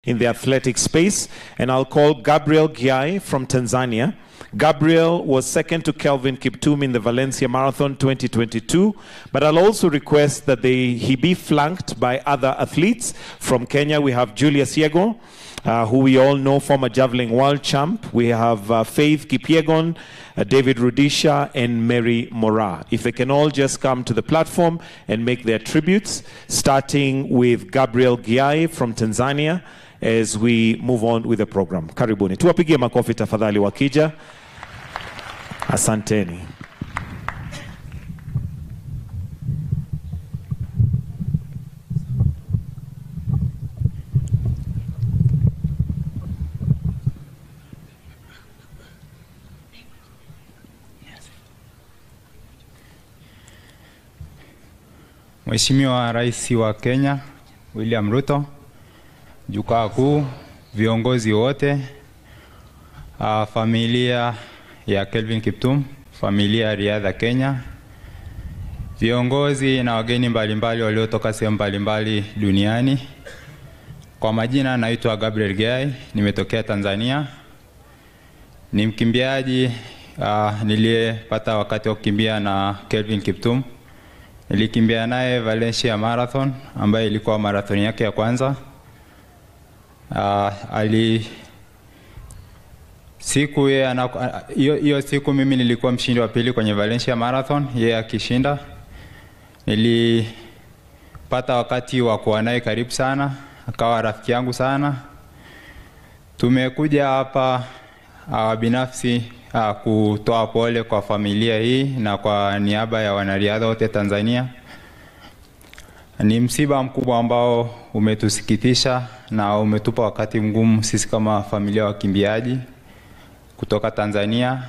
in the athletic space, and I'll call Gabriel Geay from Tanzania. Gabriel was second to Kelvin Kiptum in the Valencia Marathon 2022, but I'll also request that he be flanked by other athletes. From Kenya, we have Julius Yego, who we all know, former javelin world champ. We have Faith Kipyegon, David Rudisha, and Mary Mora. If they can all just come to the platform and make their tributes, starting with Gabriel Geay from Tanzania, as we move on with the program. Karibuni. Tuwapigie makofi tafadhali wakija. Asanteni. Mheshimiwa Rais wa Kenya William Ruto, jukwaa kuu, viongozi wote, familia ya Kelvin Kiptum, familia ya riadha Kenya, viongozi na wageni mbalimbali waliotoka sehemu mbalimbali duniani. Kwa majina naitwa Gabriel Geay, nimetokea Tanzania. Ni mkimbiaji niliyepata wakati wa kukimbia na Kelvin Kiptum. Nilikimbia naye Valencia Marathon, ambayo ilikuwa marathon yake ya kwanza. Hiyo siku mimi nilikuwa mshindi wa pili kwenye Valencia Marathon, yeye akishinda. Nilipata wakati wa kuwa naye karibu sana, akawa rafiki yangu sana. Tumekuja hapa binafsi kutoa pole kwa familia hii na kwa niaba ya wanariadha wote Tanzania. Ni msiba mkubwa ambao umetusikitisha na umetupa wakati mgumu sisi kama familia wakimbiaji kutoka Tanzania,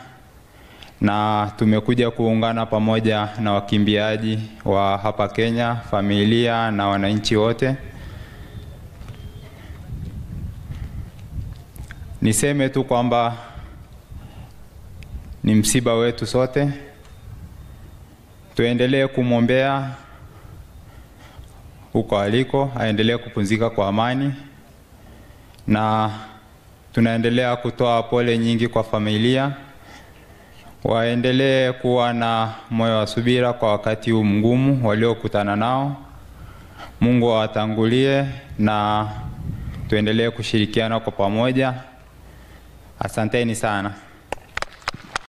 na tumekuja kuungana pamoja na wakimbiaji wa hapa Kenya, familia na wananchi wote. Niseme tu kwamba ni msiba wetu sote. Tuendelee kumwombea huko aliko, aendelee kupumzika kwa amani, na tunaendelea kutoa pole nyingi kwa familia. Waendelee kuwa na moyo wa subira kwa wakati huu mgumu waliokutana nao. Mungu awatangulie na tuendelee kushirikiana kwa pamoja. Asanteni sana.